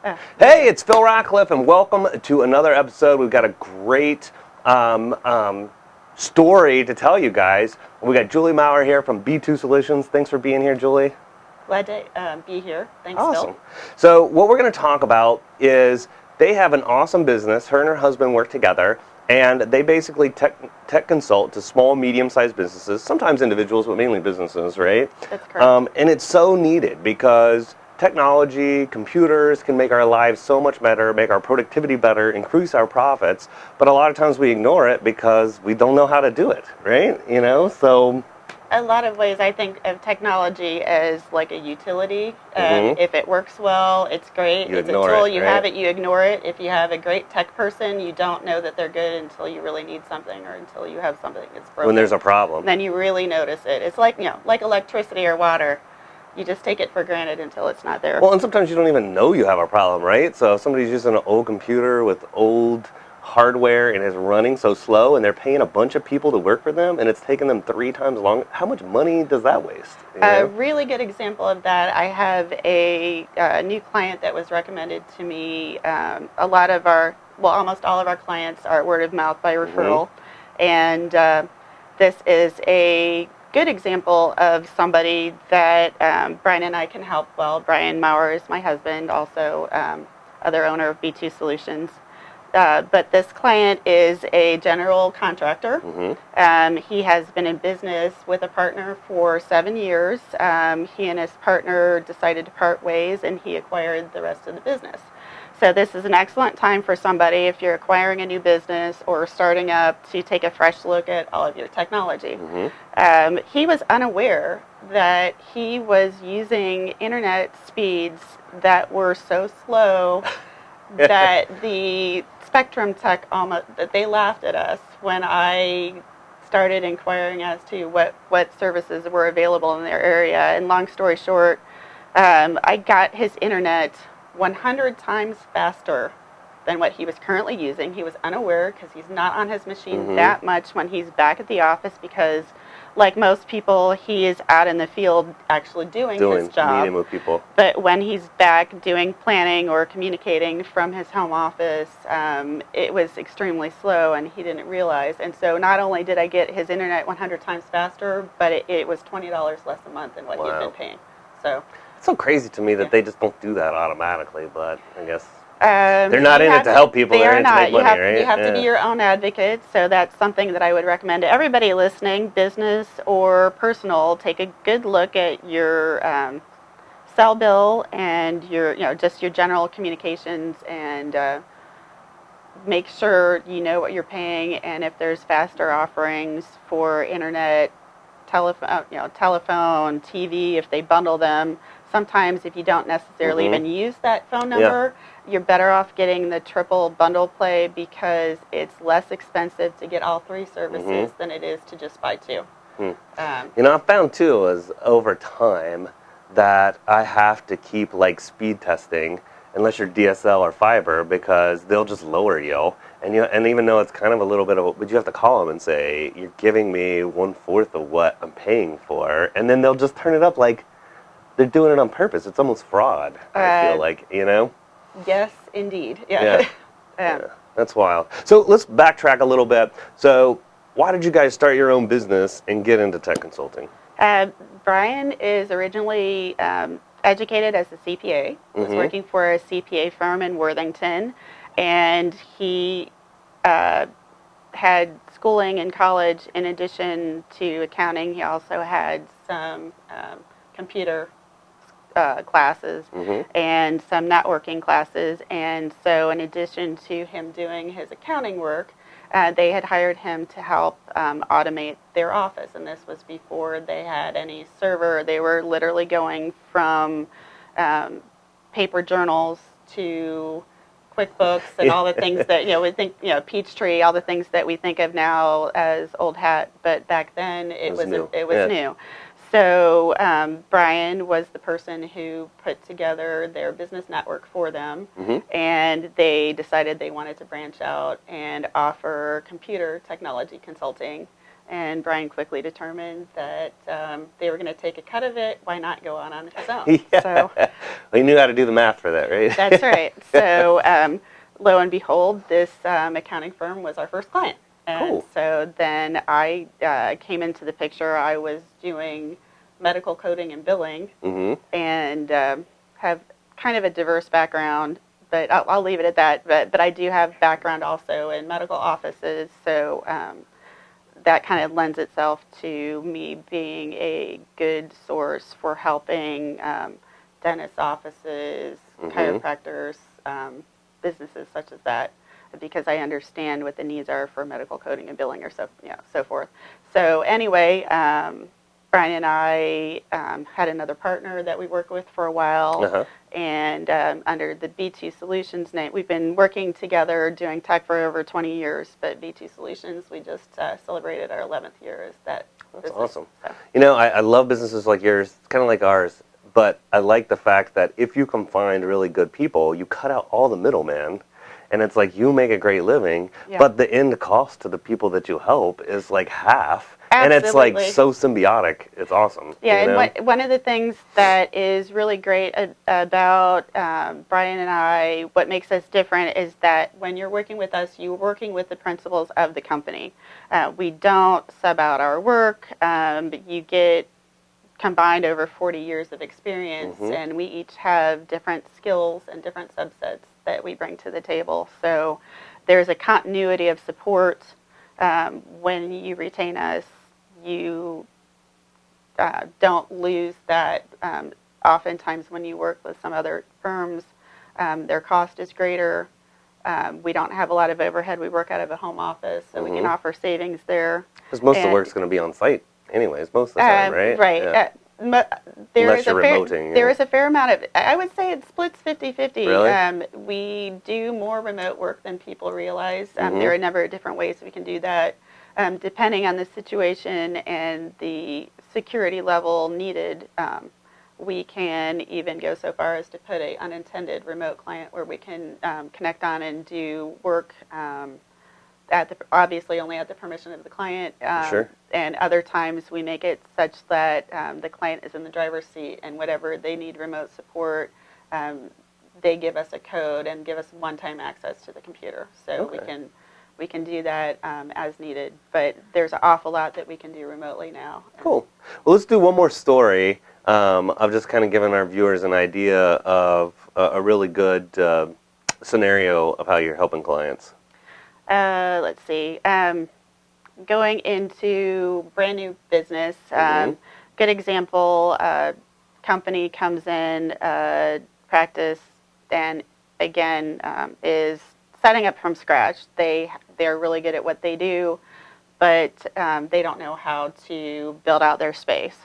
Hey, it's Phil Ratcliffe, and welcome to another episode. We've got a great story to tell you guys. We got Julie Maurer here from B2 Solutions. Thanks for being here, Julie. Glad to be here. Thanks, Awesome. Phil. So what we're going to talk about is they have an awesome business. Her and her husband work together, and they basically tech consult to small, medium-sized businesses, sometimes individuals, but mainly businesses, right? That's correct. And it's so needed because technology, computers can make our lives so much better, make our productivity better, increase our profits, but a lot of times we ignore it because we don't know how to do it, right? So... A lot of ways I think of technology as like a utility. If it works well, it's great. You It's a ignore tool. it, You right? have it, you ignore it. If you have a great tech person, you don't know that they're good until you really need something or until you have something that's broken. When there's a problem. Then you really notice it. It's like, like electricity or water. You just take it for granted until it's not there. Well, and sometimes you don't even know you have a problem, right? So if somebody's using an old computer with old hardware and is running so slow and they're paying a bunch of people to work for them and it's taking them 3 times longer, how much money does that waste? A really good example of that, I have a new client that was recommended to me. Almost all of our clients are word of mouth by referral. And this is a good example of somebody that Brian and I can help well. Brian Maurer is my husband, also other owner of B2 Solutions. But this client is a general contractor. He has been in business with a partner for 7 years. He and his partner decided to part ways, and he acquired the rest of the business. So this is an excellent time for somebody, if you're acquiring a new business or starting up, to take a fresh look at all of your technology. He was unaware that he was using internet speeds that were so slow that the Spectrum Tech that they laughed at us when I started inquiring as to what services were available in their area. And long story short, I got his internet 100 times faster than what he was currently using. He was unaware because he's not on his machine that much when he's back at the office because, like most people, he is out in the field actually doing his job. Meeting with people. But when he's back doing planning or communicating from his home office, it was extremely slow and he didn't realize. And so not only did I get his internet 100 times faster, but it was $20 less a month than what he had been paying. So it's so crazy to me that they just don't do that automatically, but I guess they're not in it to help people. They're in it to make money, right? You have to be your own advocate, so that's something that I would recommend to everybody listening, business or personal. Take a good look at your cell bill and your, just your general communications, and make sure you know what you're paying, and if there's faster offerings for internet, telephone, TV, if they bundle them. Sometimes if you don't necessarily even use that phone number, you're better off getting the triple bundle play because it's less expensive to get all 3 services than it is to just buy 2. I found too is over time that I have to keep speed testing unless you're DSL or fiber because they'll just lower you. And even though it's kind of a little bit of but you have to call them and say, you're giving me 1/4 of what I'm paying for. And then they'll just turn it up like they're doing it on purpose. It's almost fraud, I feel like, Yes, indeed. Yeah. That's wild. So let's backtrack a little bit. So why did you guys start your own business and get into tech consulting? Brian is originally educated as a CPA. Was working for a CPA firm in Worthington, and he had schooling in college in addition to accounting. He also had some computer classes and some networking classes, and so in addition to him doing his accounting work, they had hired him to help automate their office, and this was before they had any server. They were literally going from paper journals to QuickBooks and all the things that we think Peachtree, all the things that we think of now as old hat, but back then it was new. So Brian was the person who put together their business network for them, and they decided they wanted to branch out and offer computer technology consulting. And Brian quickly determined that they were going to take a cut of it. Why not go on his own? Yeah. So Well, you knew how to do the math for that, right? that's right. So lo and behold, this accounting firm was our first client. And Cool. so then I came into the picture. I was doing medical coding and billing, and have kind of a diverse background, but I'll leave it at that. But I do have background also in medical offices, so that kind of lends itself to me being a good source for helping dentist offices, chiropractors, businesses such as that, because I understand what the needs are for medical coding and billing, or so forth. So anyway, Brian and I had another partner that we worked with for a while, and under the B2 Solutions name, we've been working together doing tech for over 20 years, but B2 Solutions, we just celebrated our 11th year as that business. Awesome. So. You know, I love businesses like yours, kind of like ours, but I like the fact that if you can find really good people, you cut out all the middleman, and it's like you make a great living, but the end cost to the people that you help is like half. Absolutely. And it's like so symbiotic. It's awesome. Yeah, you know? and one of the things that is really great about Brian and I, what makes us different, is that when you're working with us, you're working with the principles of the company. We don't sub out our work. You get combined over 40 years of experience, and we each have different skills and different subsets that we bring to the table. So there's a continuity of support. When you retain us, you don't lose that. Oftentimes when you work with some other firms, their cost is greater. We don't have a lot of overhead. We work out of a home office, so we can offer savings there. Because most of the work's going to be on site anyways, most of the time, right? Right. Yeah. Unless you're remoting. There is a fair amount of, I would say it splits 50-50. Really? We do more remote work than people realize. There are a number of different ways we can do that. Depending on the situation and the security level needed, we can even go so far as to put an unintended remote client where we can connect on and do work obviously only at the permission of the client. Sure. And other times we make it such that the client is in the driver's seat, and whatever they need remote support, they give us a code and give us one-time access to the computer. So we can do that as needed. But there's an awful lot that we can do remotely now. Cool. Well, let's do one more story. I've just kind of given our viewers an idea of a really good scenario of how you're helping clients. Let's see. Going into brand new business, good example, company comes in, practice, and again, is setting up from scratch. They're really good at what they do, but they don't know how to build out their space.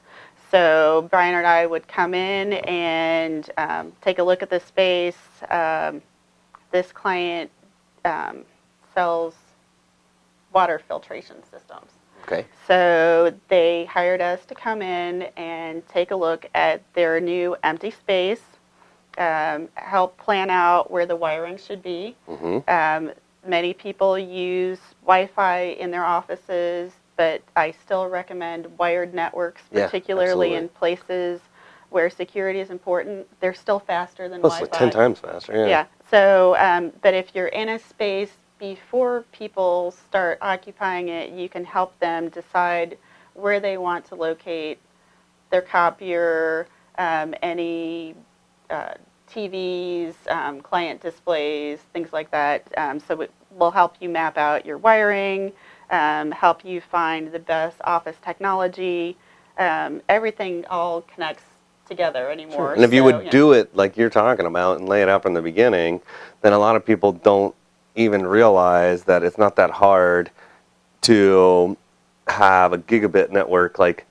So Brian and I would come in and take a look at the space. This client sells water filtration systems. Okay. So they hired us to come in and take a look at their new empty space, help plan out where the wiring should be. Many people use Wi-Fi in their offices, but I still recommend wired networks, particularly in places where security is important. They're still faster than Wi-Fi. Like 10 times faster, Yeah. So, but if you're in a space, before people start occupying it, you can help them decide where they want to locate their copier, any TVs, client displays, things like that. So we'll help you map out your wiring, help you find the best office technology. Everything all connects together anymore. Sure. And if you would do it like you're talking about and lay it out from the beginning, then a lot of people don't even realize that it's not that hard to have a gigabit network, like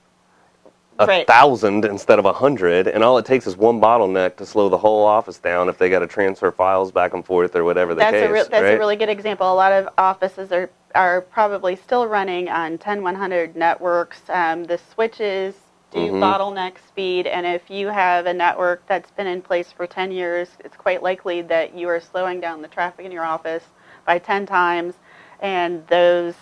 1,000 instead of 100, and all it takes is one bottleneck to slow the whole office down if they got to transfer files back and forth or whatever the case. That's a really good example. A lot of offices are probably still running on 10/100 networks. The switches do bottleneck speed, and if you have a network that's been in place for 10 years, it's quite likely that you are slowing down the traffic in your office by 10 times, and those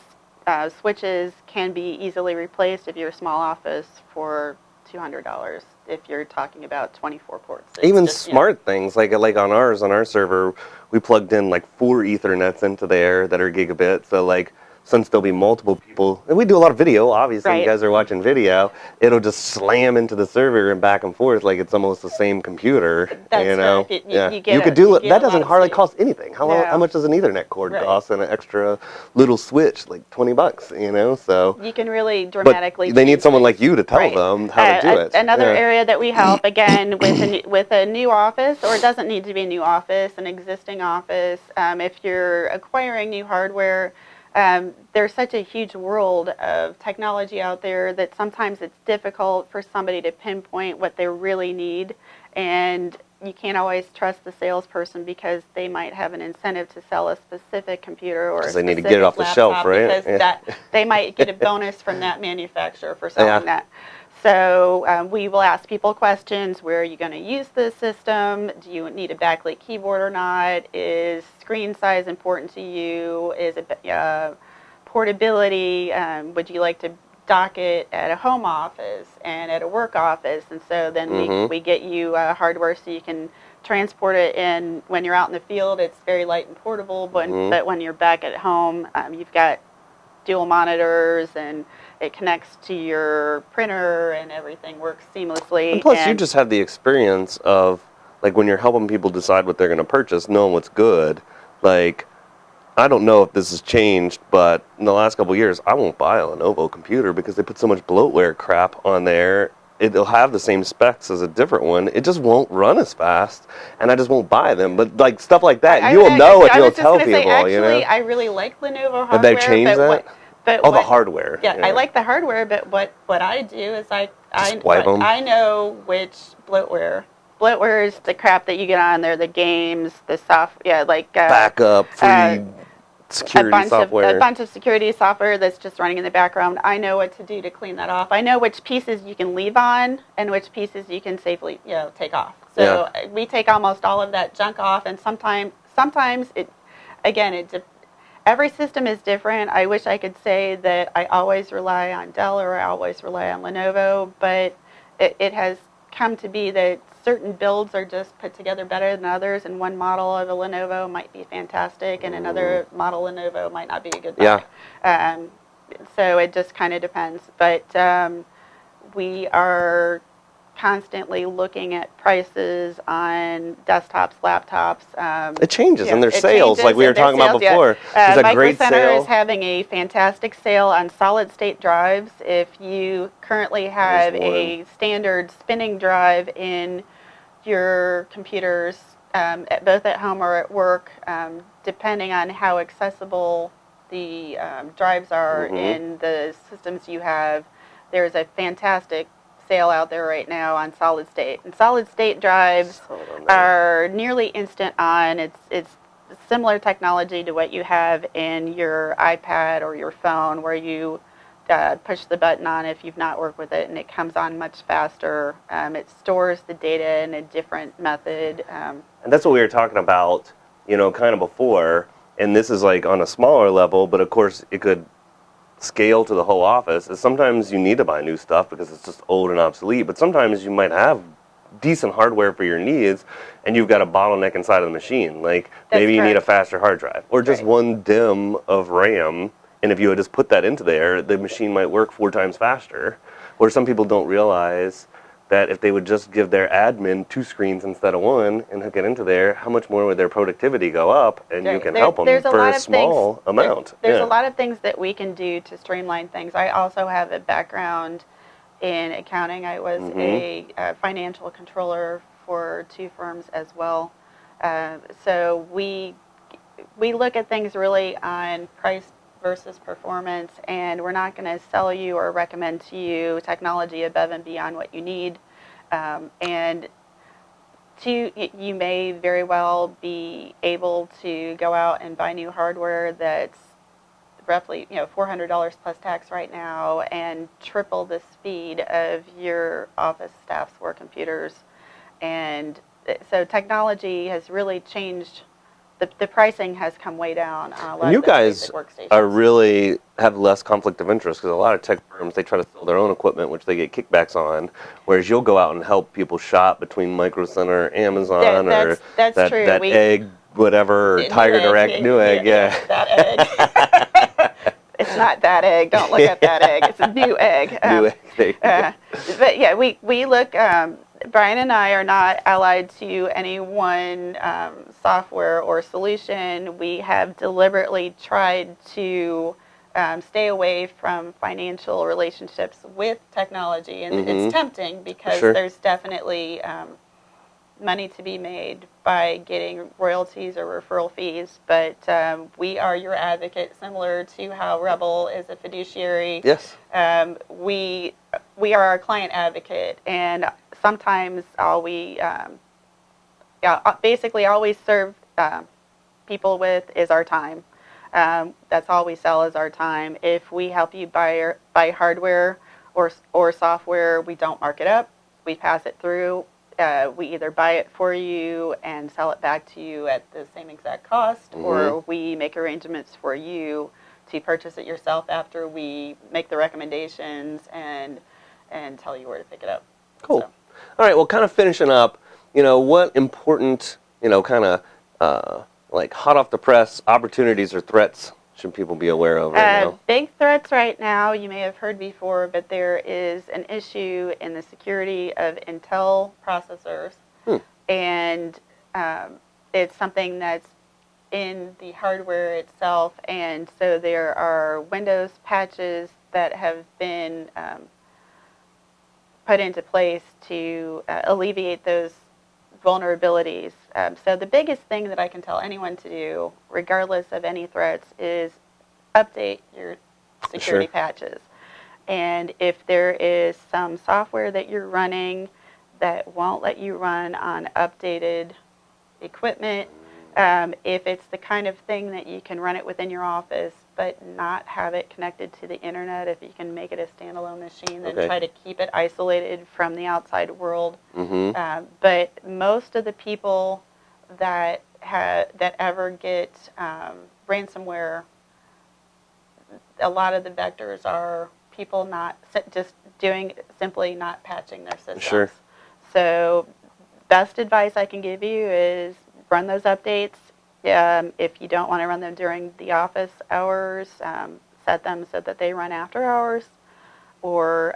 switches can be easily replaced if you're a small office for $200 if you're talking about 24 ports. It's Even just, smart things, like on our server, we plugged in like 4 Ethernets into there that are gigabit. So like, since there'll be multiple people, and we do a lot of video, obviously you Right. guys are watching video, it'll just slam into the server and back and forth like it's almost the same computer. That's you know, correct. yeah, You get you could do you it. get That a lot doesn't of hardly speed. cost anything. How No. much does an Ethernet cord Right. cost and an extra little switch, like $20? You know, so You can really dramatically. but they need change someone things. like you to tell Right. them how to do it. Another Yeah. area that we help, again, with a new office, or it doesn't need to be a new office, an existing office. If you're acquiring new hardware, there's such a huge world of technology out there that sometimes it's difficult for somebody to pinpoint what they really need, and you can't always trust the salesperson because they might have an incentive to sell a specific computer or a 'Cause they need to specific get it off the laptop shelf, right? because Yeah. that they might get a bonus from that manufacturer for selling that. So we will ask people questions. Where are you going to use this system? Do you need a backlit keyboard or not? Is screen size important to you? Is it portability? Would you like to dock it at a home office and at a work office? And so then we get you hardware so you can transport it in. When you're out in the field, it's very light and portable, but when you're back at home, you've got dual monitors and it connects to your printer and everything works seamlessly. And plus, you just have the experience of, like, when you're helping people decide what they're going to purchase, knowing what's good. Like, I don't know if this has changed, but in the last couple of years, I won't buy a Lenovo computer because they put so much bloatware crap on there. It'll have the same specs as a different one. It just won't run as fast, and I just won't buy them. But like stuff like that, you'll know and you'll tell people. Actually, I really like Lenovo hardware. But they've changed that. The hardware. Yeah, I like the hardware, but what I do is I know which bloatware. Bloatware is the crap that you get on there, the games, the backup, free security software. A bunch of security software that's just running in the background. I know what to do to clean that off. I know which pieces you can leave on and which pieces you can safely, take off. So we take almost all of that junk off, and sometimes every system is different. I wish I could say that I always rely on Dell or I always rely on Lenovo, but it has come to be that certain builds are just put together better than others, and one model of a Lenovo might be fantastic, and another model Lenovo might not be a good buy. So it just kind of depends. But we are constantly looking at prices on desktops, laptops. It changes, and there's sales, like we were talking about before. There's a great Micro sale. Center is having a fantastic sale on solid-state drives. If you currently have a standard spinning drive in your computers, both at home or at work, depending on how accessible the drives are in the systems you have, there's a fantastic sale out there right now on solid state. And solid state drives are nearly instant on. It's similar technology to what you have in your iPad or your phone, where you push the button on if you've not worked with it, and it comes on much faster. It stores the data in a different method. And that's what we were talking about, kind of before. And this is like on a smaller level, but of course it could scale to the whole office. Is sometimes you need to buy new stuff because it's just old and obsolete, but sometimes you might have decent hardware for your needs and you've got a bottleneck inside of the machine. Like maybe you need a faster hard drive or just one DIMM of RAM, and if you had just put that into there, the machine might work 4 times faster. Or some people don't realize that if they would just give their admin 2 screens instead of 1 and hook it into there, how much more would their productivity go up, and you can help them for a small amount. There's a lot of things that we can do to streamline things. I also have a background in accounting. I was a financial controller for 2 firms as well. So we look at things really on price versus performance, and we're not going to sell you or recommend to you technology above and beyond what you need. And you may very well be able to go out and buy new hardware that's roughly $400 plus tax right now, and triple the speed of your office staff's work computers. And so technology has really changed the pricing has come way down on a lot And you of those guys basic workstations. are really have less conflict of interest because a lot of tech firms, they try to sell their own equipment, which they get kickbacks on, whereas you'll go out and help people shop between Micro Center, Amazon, or that's that true. Egg, whatever, or Tiger Direct, New Egg, yeah. That egg. It's not that egg. Don't look at that egg. It's a new egg. New Egg. There you go. But yeah, we look. Brian and I are not allied to any one software or solution. We have deliberately tried to stay away from financial relationships with technology, and it's tempting because there's definitely money to be made by getting royalties or referral fees, but we are your advocate, similar to how Rebel is a fiduciary. Yes. We are our client advocate, and sometimes basically all we serve people with is our time. That's all we sell is our time. If we help you buy hardware or software, we don't mark it up. We pass it through. We either buy it for you and sell it back to you at the same exact cost, or we make arrangements for you to purchase it yourself after we make the recommendations and tell you where to pick it up. Cool. So. All right, well, kind of finishing up, what important, kind of like hot off the press opportunities or threats should people be aware of right now? Big threats right now, you may have heard before, but there is an issue in the security of Intel processors. And it's something that's in the hardware itself. And so there are Windows patches that have been put into place to alleviate those vulnerabilities. So the biggest thing that I can tell anyone to do, regardless of any threats, is update your security patches. And if there is some software that you're running that won't let you run on updated equipment, if it's the kind of thing that you can run it within your office but not have it connected to the internet, if you can make it a standalone machine, then try to keep it isolated from the outside world. But most of the people that ever get ransomware, a lot of the vectors are people not just simply not patching their systems. So best advice I can give you is run those updates. If you don't want to run them during the office hours, set them so that they run after hours, or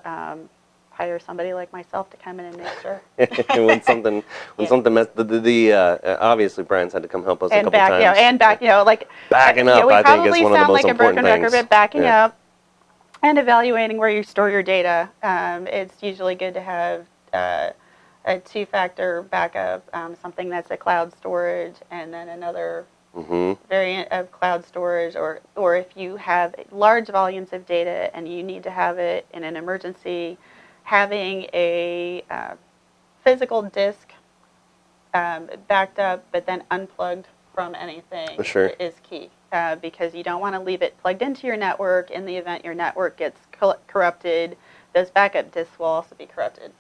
hire somebody like myself to come in and make sure. when something messed, obviously Brian's had to come help us a couple times. Backing up, I think is one of the most important things. We probably sound like a broken record, but backing up and evaluating where you store your data. It's usually good to have a two-factor backup, something that's a cloud storage, and then another variant of cloud storage, or if you have large volumes of data and you need to have it in an emergency, having a physical disk backed up but then unplugged from anything is key, because you don't want to leave it plugged into your network. In the event your network gets corrupted, those backup disks will also be corrupted.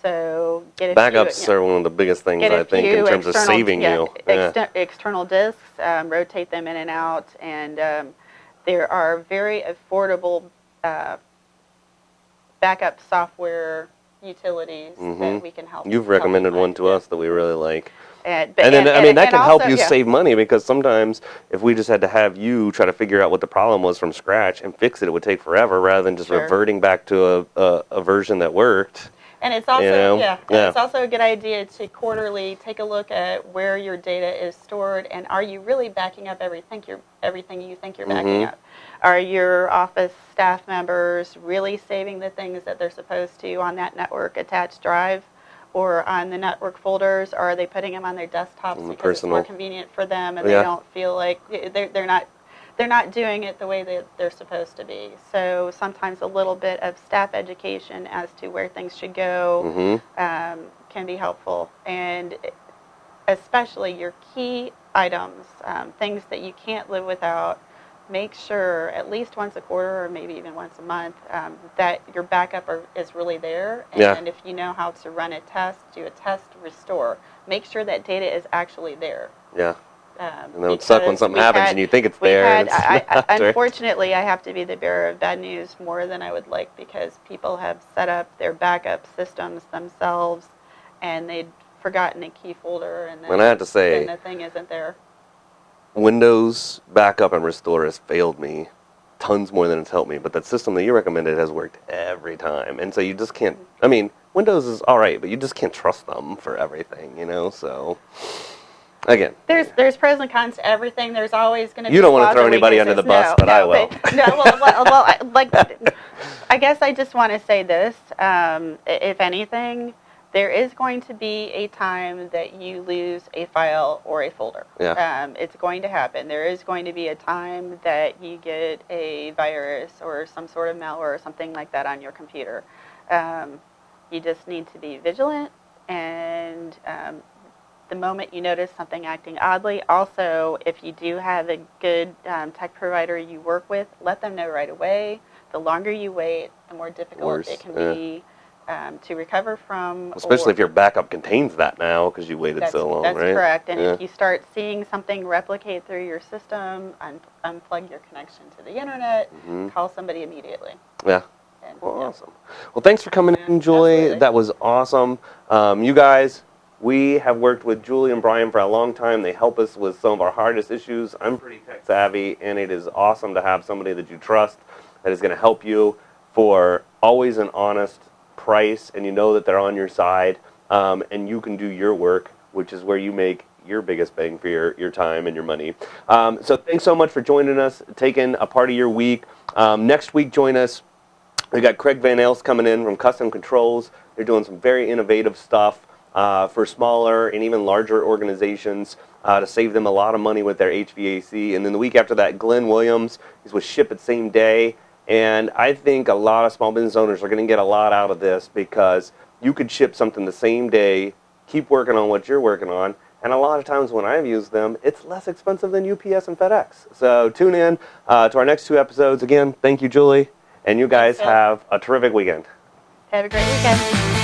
So backups are one of the biggest things, I think, in terms of saving you. External disks, rotate them in and out, and there are very affordable backup software utilities that we can help. You've recommended one to us that we really like. That can help you save money, because sometimes if we just had to have you try to figure out what the problem was from scratch and fix it, it would take forever rather than just reverting back to a version that worked. And it's also it's also a good idea to quarterly take a look at where your data is stored, and are you really backing up everything you think you're backing up? Are your office staff members really saving the things that they're supposed to on that network attached drive or on the network folders, or are they putting them on their desktops because it's more convenient for them and they don't feel like they're not doing it the way that they're supposed to be? So sometimes a little bit of staff education as to where things should go can be helpful. And especially your key items, things that you can't live without, make sure at least once a quarter or maybe even once a month that your backup is really there. And if you know how to run a test, do a test, restore. Make sure that data is actually there. And then it would suck when something happens and you think it's there. And it's unfortunately, I have to be the bearer of bad news more than I would like, because people have set up their backup systems themselves and they'd forgotten a key folder, and then, I have to say, then the thing isn't there. Windows backup and restore has failed me tons more than it's helped me, but that system that you recommended has worked every time. And so you just can't, I mean, Windows is all right, but you just can't trust them for everything, you know, so... Again, there's pros and cons to everything. There's always going to be. You don't want to throw anybody under the bus, but I will. I guess I just want to say this. If anything, there is going to be a time that you lose a file or a folder. Yeah. It's going to happen. There is going to be a time that you get a virus or some sort of malware or something like that on your computer. You just need to be vigilant, and the moment you notice something acting oddly, also, if you do have a good tech provider you work with, let them know right away. The longer you wait, the more difficult it can be to recover from. Especially if your backup contains that now, because you waited so long, right? That's correct. And if you start seeing something replicate through your system, unplug your connection to the internet, call somebody immediately. Yeah. Awesome. Well, thanks for coming in, Julie. Absolutely. That was awesome. You guys... We have worked with Julie and Brian for a long time. They help us with some of our hardest issues. I'm pretty tech savvy, and it is awesome to have somebody that you trust that is going to help you for always an honest price, and you know that they're on your side, and you can do your work, which is where you make your biggest bang for your time and your money. So thanks so much for joining us, taking a part of your week. Next week, join us. We got Craig Van Ales coming in from Custom Controls. They're doing some very innovative stuff for smaller and even larger organizations to save them a lot of money with their HVAC. And then the week after that, Glenn Williams is with Ship It Same Day. And I think a lot of small business owners are going to get a lot out of this, because you could ship something the same day, keep working on what you're working on, and a lot of times when I've used them, it's less expensive than UPS and FedEx. So tune in to our next 2 episodes. Again, thank you, Julie. And you guys have a terrific weekend. Have a great weekend.